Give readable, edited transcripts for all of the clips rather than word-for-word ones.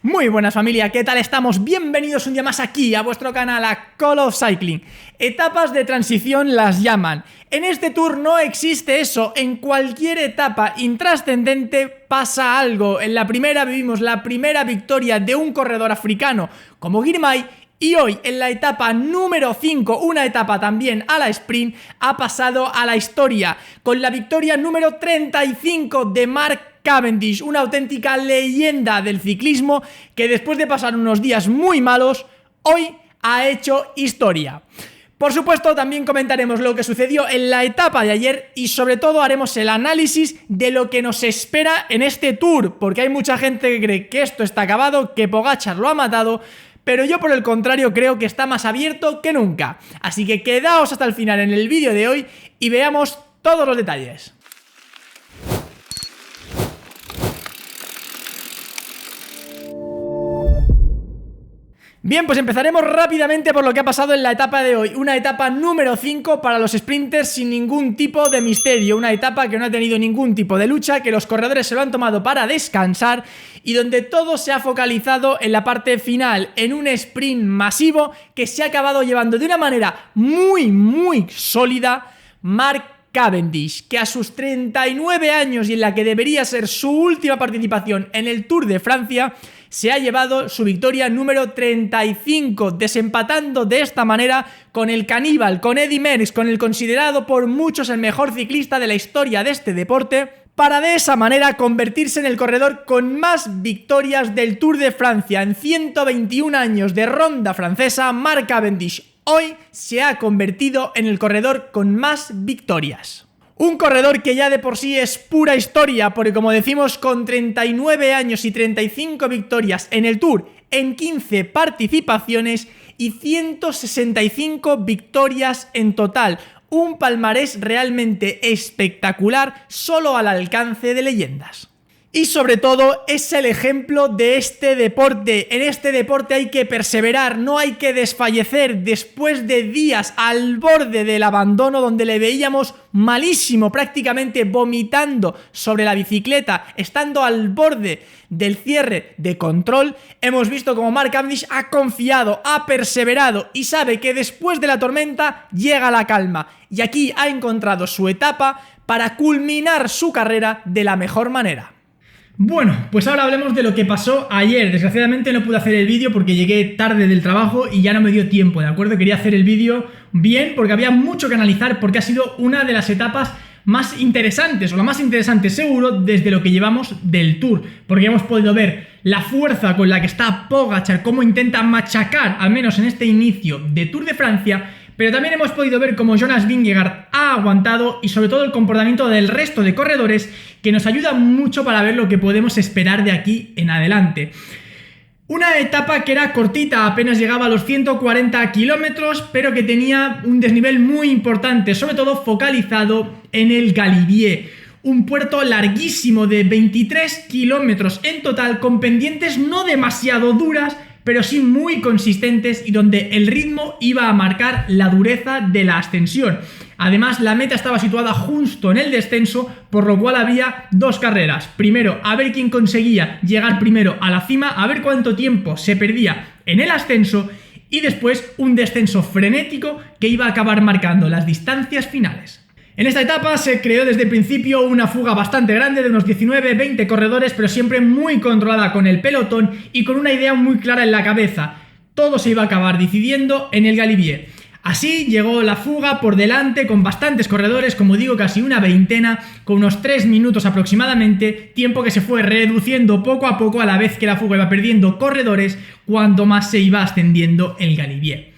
Muy buenas familia, ¿qué tal estamos? Bienvenidos un día más aquí a vuestro canal, a Call of Cycling. Etapas de transición las llaman. En este tour no existe eso, en cualquier etapa intrascendente pasa algo. En la primera vivimos la primera victoria de un corredor africano como Girmay. Y hoy, en la etapa número 5, una etapa también a la sprint, ha pasado a la historia, con la victoria número 35 de Mark Cavendish, una auténtica leyenda del ciclismo que después de pasar unos días muy malos, hoy ha hecho historia. Por supuesto, también comentaremos lo que sucedió en la etapa de ayer y sobre todo haremos el análisis de lo que nos espera en este tour, porque hay mucha gente que cree que esto está acabado, que Pogačar lo ha matado, pero yo por el contrario creo que está más abierto que nunca. Así que quedaos hasta el final en el vídeo de hoy y veamos todos los detalles. Bien, pues empezaremos rápidamente por lo que ha pasado en la etapa de hoy. Una etapa número 5 para los sprinters sin ningún tipo de misterio. Una etapa que no ha tenido ningún tipo de lucha, que los corredores se lo han tomado para descansar y donde todo se ha focalizado en la parte final, en un sprint masivo que se ha acabado llevando de una manera muy sólida Mark Cavendish, que a sus 39 años y en la que debería ser su última participación en el Tour de Francia, se ha llevado su victoria número 35, desempatando de esta manera con el caníbal, con Eddy Merckx, con el considerado por muchos el mejor ciclista de la historia de este deporte, para de esa manera convertirse en el corredor con más victorias del Tour de Francia. En 121 años de ronda francesa, Mark Cavendish hoy se ha convertido en el corredor con más victorias. Un corredor que ya de por sí es pura historia, porque como decimos, con 39 años y 35 victorias en el Tour, en 15 participaciones y 165 victorias en total. Un palmarés realmente espectacular, solo al alcance de leyendas. Y sobre todo es el ejemplo de este deporte. En este deporte hay que perseverar, no hay que desfallecer. Después de días al borde del abandono, donde le veíamos malísimo, prácticamente vomitando sobre la bicicleta, estando al borde del cierre de control, hemos visto como Mark Cavendish ha confiado, ha perseverado y sabe que después de la tormenta llega la calma. Y aquí ha encontrado su etapa para culminar su carrera de la mejor manera. Bueno, pues ahora hablemos de lo que pasó ayer. Desgraciadamente no pude hacer el vídeo porque llegué tarde del trabajo y ya no me dio tiempo, ¿de acuerdo? Quería hacer el vídeo bien porque había mucho que analizar, porque ha sido una de las etapas más interesantes, o la más interesante seguro, desde lo que llevamos del Tour, porque hemos podido ver la fuerza con la que está Pogačar, cómo intenta machacar, al menos en este inicio de Tour de Francia, pero también hemos podido ver cómo Jonas Vingegaard ha aguantado y sobre todo el comportamiento del resto de corredores, que nos ayuda mucho para ver lo que podemos esperar de aquí en adelante. Una etapa que era cortita, apenas llegaba a los 140 kilómetros, pero que tenía un desnivel muy importante, sobre todo focalizado en el Galibier. Un puerto larguísimo de 23 kilómetros en total, con pendientes no demasiado duras, pero sí muy consistentes y donde el ritmo iba a marcar la dureza de la ascensión. Además, la meta estaba situada justo en el descenso, por lo cual había dos carreras. Primero, a ver quién conseguía llegar primero a la cima, a ver cuánto tiempo se perdía en el ascenso, y después un descenso frenético que iba a acabar marcando las distancias finales. En esta etapa se creó desde el principio una fuga bastante grande de unos 19-20 corredores, pero siempre muy controlada con el pelotón y con una idea muy clara en la cabeza. Todo se iba a acabar decidiendo en el Galibier. Así llegó la fuga por delante con bastantes corredores, como digo, casi una veintena, con unos 3 minutos aproximadamente, tiempo que se fue reduciendo poco a poco a la vez que la fuga iba perdiendo corredores, cuanto más se iba ascendiendo el Galibier.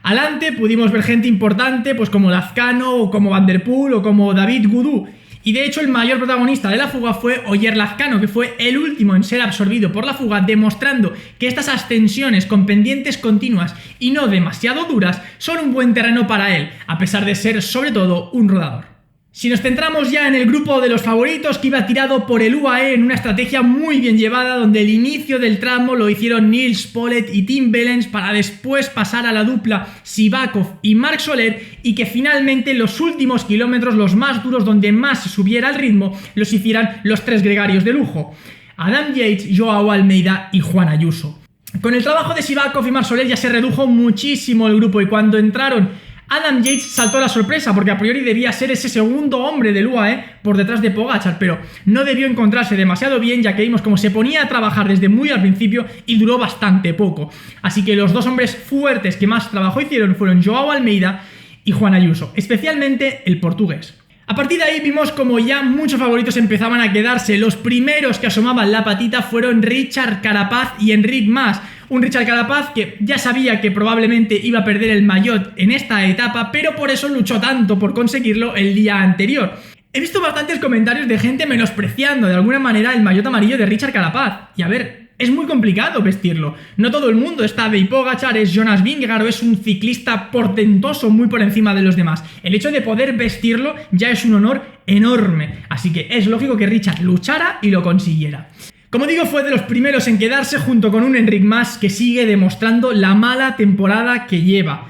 Adelante pudimos ver gente importante, pues como Lazcano, o como Van der Poel, o como David Gaudu. Y de hecho el mayor protagonista de la fuga fue Ogier Lazcano, que fue el último en ser absorbido por la fuga, demostrando que estas ascensiones con pendientes continuas y no demasiado duras son un buen terreno para él, a pesar de ser sobre todo un rodador. Si nos centramos ya en el grupo de los favoritos, que iba tirado por el UAE en una estrategia muy bien llevada, donde el inicio del tramo lo hicieron Nils Politt y Tim Wellens para después pasar a la dupla Sivakov y Marc Soler, y que finalmente los últimos kilómetros, los más duros, donde más se subiera el ritmo, los hicieran los tres gregarios de lujo. Adam Yates, Joao Almeida y Juan Ayuso. Con el trabajo de Sivakov y Marc Soler ya se redujo muchísimo el grupo, y cuando entraron Adam Yates saltó la sorpresa, porque a priori debía ser ese segundo hombre del UAE por detrás de Pogačar, pero no debió encontrarse demasiado bien, ya que vimos cómo se ponía a trabajar desde muy al principio y duró bastante poco. Así que los dos hombres fuertes que más trabajo hicieron fueron Joao Almeida y Juan Ayuso, especialmente el portugués. A partir de ahí vimos como ya muchos favoritos empezaban a quedarse. Los primeros que asomaban la patita fueron Richard Carapaz y Enric Mas. Un Richard Carapaz que ya sabía que probablemente iba a perder el maillot en esta etapa, pero por eso luchó tanto por conseguirlo el día anterior. He visto bastantes comentarios de gente menospreciando de alguna manera el maillot amarillo de Richard Carapaz. Y a ver, es muy complicado vestirlo. No todo el mundo es Tadej Pogačar, es Jonas Vingegaard o es un ciclista portentoso muy por encima de los demás. El hecho de poder vestirlo ya es un honor enorme. Así que es lógico que Richard luchara y lo consiguiera. Como digo, fue de los primeros en quedarse junto con un Enric Mas que sigue demostrando la mala temporada que lleva.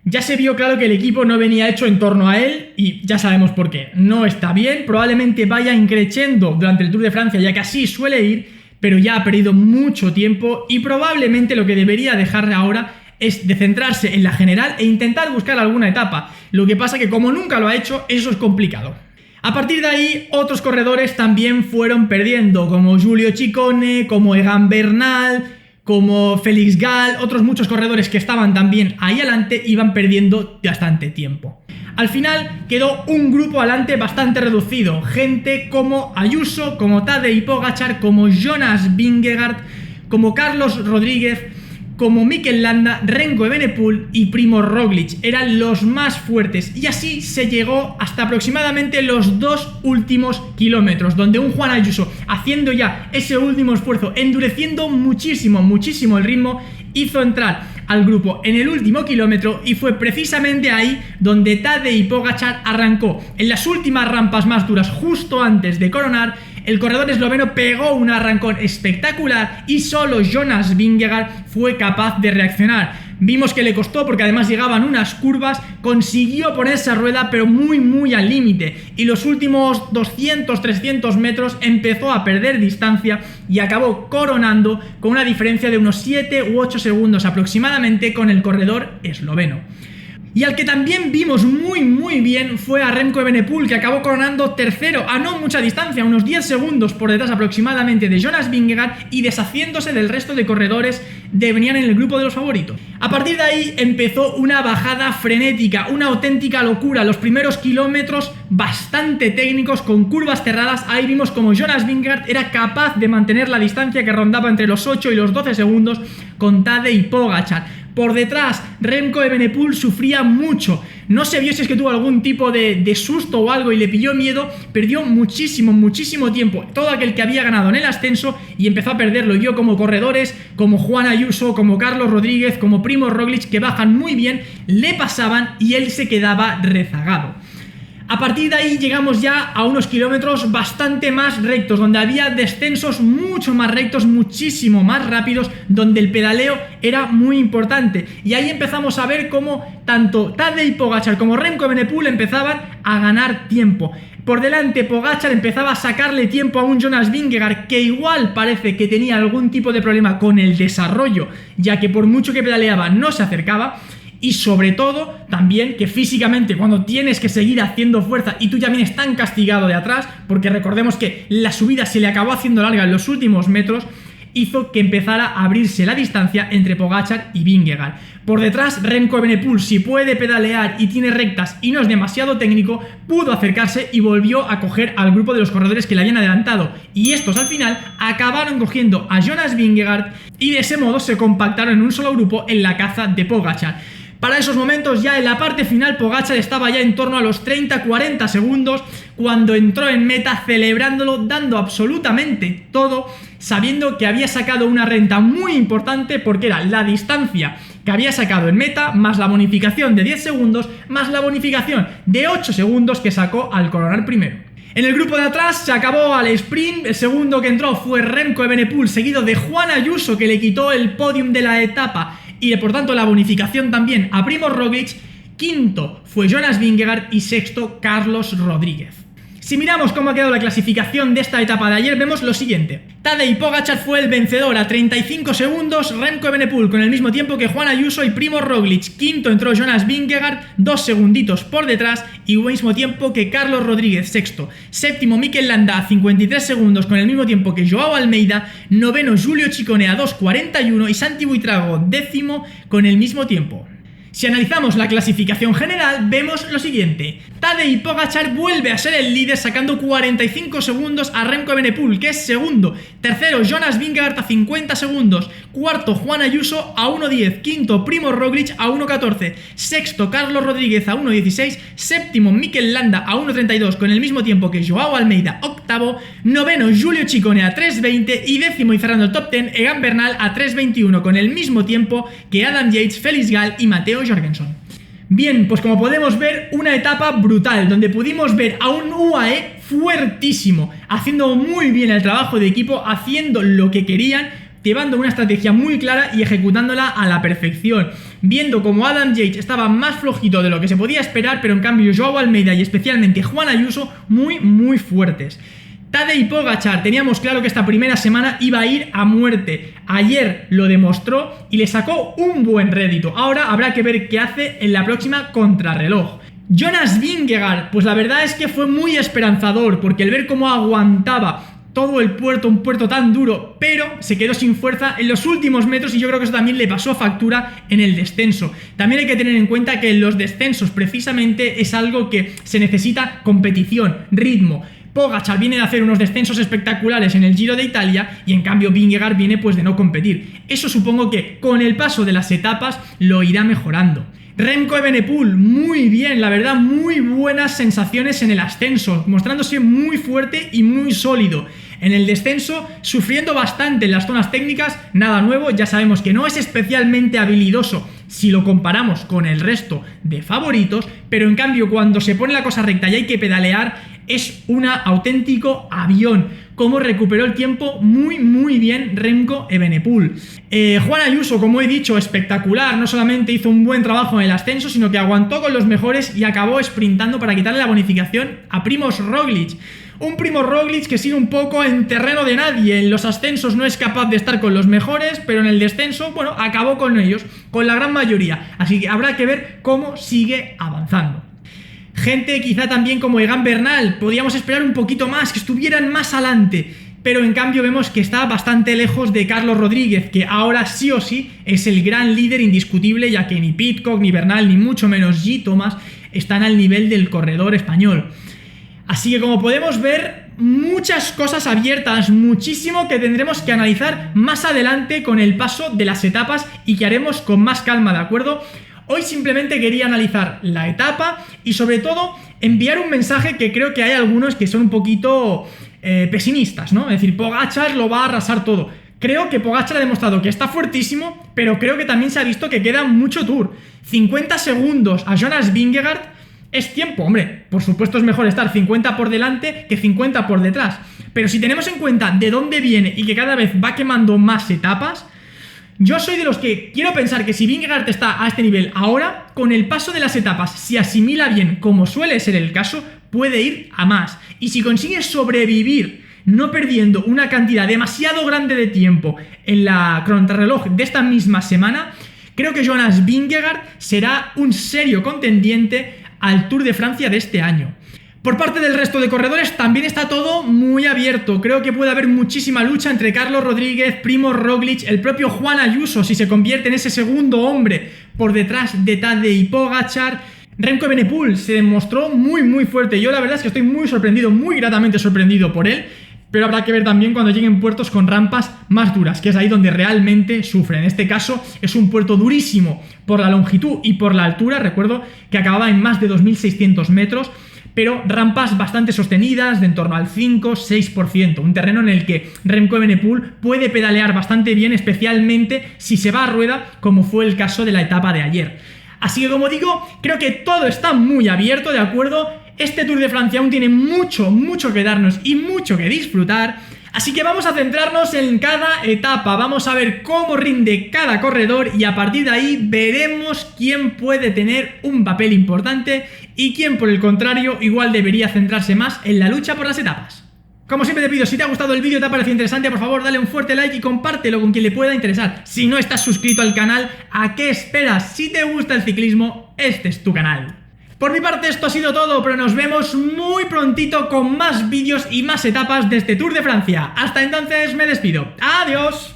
Ya se vio claro que el equipo no venía hecho en torno a él y ya sabemos por qué. No está bien, probablemente vaya increciendo durante el Tour de Francia, ya que así suele ir, pero ya ha perdido mucho tiempo y probablemente lo que debería dejar ahora es de centrarse en la general e intentar buscar alguna etapa. Lo que pasa que como nunca lo ha hecho, eso es complicado. A partir de ahí, otros corredores también fueron perdiendo, como Giulio Ciccone, como Egan Bernal, como Félix Gall, otros muchos corredores que estaban también ahí adelante iban perdiendo bastante tiempo. Al final quedó un grupo adelante bastante reducido, gente como Ayuso, como Tadej Pogačar, como Jonas Vingegaard, como Carlos Rodríguez, como Mikel Landa, Remco Evenepoel y Primo Roglic. Eran los más fuertes y así se llegó hasta aproximadamente los 2 últimos kilómetros, donde un Juan Ayuso, haciendo ya ese último esfuerzo, endureciendo muchísimo el ritmo, hizo entrar al grupo en el último kilómetro y fue precisamente ahí donde Tadej Pogačar arrancó. En las últimas rampas más duras, justo antes de coronar, el corredor esloveno pegó un arrancón espectacular y solo Jonas Vingegaard fue capaz de reaccionar. Vimos que le costó porque además llegaban unas curvas, consiguió ponerse a rueda pero muy al límite, y los últimos 200-300 metros empezó a perder distancia y acabó coronando con una diferencia de unos 7 u 8 segundos aproximadamente con el corredor esloveno. Y al que también vimos muy bien fue a Remco Evenepoel, que acabó coronando tercero a no mucha distancia, unos 10 segundos por detrás aproximadamente de Jonas Vingegaard, y deshaciéndose del resto de corredores que venían en el grupo de los favoritos. A partir de ahí empezó una bajada frenética, una auténtica locura. Los primeros kilómetros bastante técnicos, con curvas cerradas. Ahí vimos como Jonas Vingegaard era capaz de mantener la distancia que rondaba entre los 8 y los 12 segundos con Tadej Pogačar. Por detrás, Remco Evenepoel sufría mucho. No se vio si es que tuvo algún tipo de susto o algo y le pilló miedo. Perdió muchísimo tiempo. Todo aquel que había ganado en el ascenso y empezó a perderlo. Y vio como corredores como Juan Ayuso, como Carlos Rodríguez, como Primo Roglic, que bajan muy bien, le pasaban y él se quedaba rezagado. A partir de ahí llegamos ya a unos kilómetros bastante más rectos, donde había descensos mucho más rectos, muchísimo más rápidos, donde el pedaleo era muy importante. Y ahí empezamos a ver cómo tanto Tadej Pogačar como Remco Evenepoel empezaban a ganar tiempo. Por delante Pogačar empezaba a sacarle tiempo a un Jonas Vingegaard, que igual parece que tenía algún tipo de problema con el desarrollo, ya que por mucho que pedaleaba no se acercaba. Y sobre todo, también que físicamente cuando tienes que seguir haciendo fuerza y tú ya vienes tan castigado de atrás, porque recordemos que la subida se le acabó haciendo larga en los últimos metros, hizo que empezara a abrirse la distancia entre Pogačar y Vingegaard. Por detrás, Remco Evenepoel, si puede pedalear y tiene rectas y no es demasiado técnico, pudo acercarse y volvió a coger al grupo de los corredores que le habían adelantado. Y estos al final acabaron cogiendo a Jonas Vingegaard y de ese modo se compactaron en un solo grupo en la caza de Pogačar. Para esos momentos, ya en la parte final, Pogačar estaba ya en torno a los 30-40 segundos cuando entró en meta, celebrándolo, dando absolutamente todo, sabiendo que había sacado una renta muy importante, porque era la distancia que había sacado en meta, más la bonificación de 10 segundos, más la bonificación de 8 segundos que sacó al coronar primero. En el grupo de atrás se acabó al sprint. El segundo que entró fue Remco Evenepoel, seguido de Juan Ayuso, que le quitó el podium de la etapa y por tanto la bonificación también a Primo Roglic. Quinto fue Jonas Vingegaard y sexto Carlos Rodríguez. Si miramos cómo ha quedado la clasificación de esta etapa de ayer, vemos lo siguiente. Tadej Pogačar fue el vencedor a 35 segundos, Remco Evenepoel con el mismo tiempo que Juan Ayuso y Primož Roglič. Quinto entró Jonas Vingegaard, 2 segunditos por detrás y mismo tiempo que Carlos Rodríguez, sexto. Séptimo Mikel Landa a 53 segundos con el mismo tiempo que Joao Almeida. Noveno Giulio Ciccone a 2.41 y Santi Buitrago, décimo con el mismo tiempo. Si analizamos la clasificación general, vemos lo siguiente. Tadej Pogačar vuelve a ser el líder sacando 45 segundos a Remco Evenepoel, que es segundo. Tercero, Jonas Vingegaard a 50 segundos. Cuarto, Juan Ayuso a 1.10. Quinto, Primož Roglič a 1.14. Sexto, Carlos Rodríguez a 1.16. Séptimo, Mikel Landa a 1.32 con el mismo tiempo que Joao Almeida, octavo. Noveno, Giulio Ciccone a 3.20 y décimo y cerrando el top 10, Egan Bernal a 3.21 con el mismo tiempo que Adam Yates, Felix Gall y Matteo Jorgenson. Bien, pues como podemos ver, una etapa brutal, donde pudimos ver a un UAE fuertísimo, haciendo muy bien el trabajo de equipo, haciendo lo que querían, llevando una estrategia muy clara y ejecutándola a la perfección, viendo como Adam Yates estaba más flojito de lo que se podía esperar, pero en cambio Joao Almeida y especialmente Juan Ayuso muy fuertes. Tadej Pogačar, teníamos claro que esta primera semana iba a ir a muerte. Ayer lo demostró y le sacó un buen rédito. Ahora habrá que ver qué hace en la próxima contrarreloj. Jonas Vingegaard, pues la verdad es que fue muy esperanzador, porque el ver cómo aguantaba todo el puerto, un puerto tan duro, pero se quedó sin fuerza en los últimos metros y yo creo que eso también le pasó factura en el descenso. También hay que tener en cuenta que en los descensos precisamente es algo que se necesita competición, ritmo. Pogačar viene de hacer unos descensos espectaculares en el Giro de Italia y en cambio Vingegaard viene pues de no competir. Eso supongo que con el paso de las etapas lo irá mejorando. Remco Evenepoel, muy bien, la verdad, muy buenas sensaciones en el ascenso, mostrándose muy fuerte y muy sólido. En el descenso, sufriendo bastante en las zonas técnicas, nada nuevo, ya sabemos que no es especialmente habilidoso si lo comparamos con el resto de favoritos, pero en cambio cuando se pone la cosa recta y hay que pedalear, es un auténtico avión. Cómo recuperó el tiempo muy bien Remco Evenepoel. Juan Ayuso, como he dicho, espectacular. No solamente hizo un buen trabajo en el ascenso, sino que aguantó con los mejores y acabó sprintando para quitarle la bonificación a Primož Roglič. Un Primož Roglič que sigue un poco en terreno de nadie. En los ascensos no es capaz de estar con los mejores, pero en el descenso, bueno, acabó con ellos, con la gran mayoría. Así que habrá que ver cómo sigue avanzando. Gente quizá también como Egan Bernal, podíamos esperar un poquito más, que estuvieran más adelante, pero en cambio vemos que está bastante lejos de Carlos Rodríguez, que ahora sí o sí es el gran líder indiscutible, ya que ni Pidcock, ni Bernal, ni mucho menos G. Thomas están al nivel del corredor español. Así que como podemos ver, muchas cosas abiertas, muchísimo que tendremos que analizar más adelante con el paso de las etapas y que haremos con más calma, ¿de acuerdo? Hoy simplemente quería analizar la etapa y sobre todo enviar un mensaje que creo que hay algunos que son un poquito pesimistas, ¿no? Es decir, Pogačar lo va a arrasar todo. Creo que Pogačar ha demostrado que está fuertísimo, pero creo que también se ha visto que queda mucho tour. 50 segundos a Jonas Vingegaard es tiempo, hombre. Por supuesto es mejor estar 50 por delante que 50 por detrás. Pero si tenemos en cuenta de dónde viene y que cada vez va quemando más etapas, yo soy de los que quiero pensar que si Vingegaard está a este nivel ahora, con el paso de las etapas, si asimila bien, como suele ser el caso, puede ir a más. Y si consigue sobrevivir, no perdiendo una cantidad demasiado grande de tiempo en la contrarreloj de esta misma semana, creo que Jonas Vingegaard será un serio contendiente al Tour de Francia de este año. Por parte del resto de corredores también está todo muy abierto. Creo que puede haber muchísima lucha entre Carlos Rodríguez, Primož Roglič, el propio Juan Ayuso, si se convierte en ese segundo hombre por detrás de Tadej Pogačar. Remco Evenepoel se demostró muy fuerte. Yo la verdad es que estoy muy sorprendido, muy gratamente sorprendido por él. Pero habrá que ver también cuando lleguen puertos con rampas más duras, que es ahí donde realmente sufre. En este caso es un puerto durísimo por la longitud y por la altura. Recuerdo que acababa en más de 2.600 metros. Pero rampas bastante sostenidas, de en torno al 5-6%, un terreno en el que Remco Evenepoel puede pedalear bastante bien, especialmente si se va a rueda, como fue el caso de la etapa de ayer. Así que como digo, creo que todo está muy abierto, ¿de acuerdo? Este Tour de Francia aún tiene mucho que darnos y mucho que disfrutar, así que vamos a centrarnos en cada etapa, vamos a ver cómo rinde cada corredor y a partir de ahí veremos quién puede tener un papel importante y quién, por el contrario, igual debería centrarse más en la lucha por las etapas. Como siempre te pido, si te ha gustado el vídeo, te ha parecido interesante, por favor dale un fuerte like y compártelo con quien le pueda interesar. Si no estás suscrito al canal, ¿a qué esperas? Si te gusta el ciclismo, este es tu canal. Por mi parte esto ha sido todo, pero nos vemos muy prontito con más vídeos y más etapas de este Tour de Francia. Hasta entonces me despido. ¡Adiós!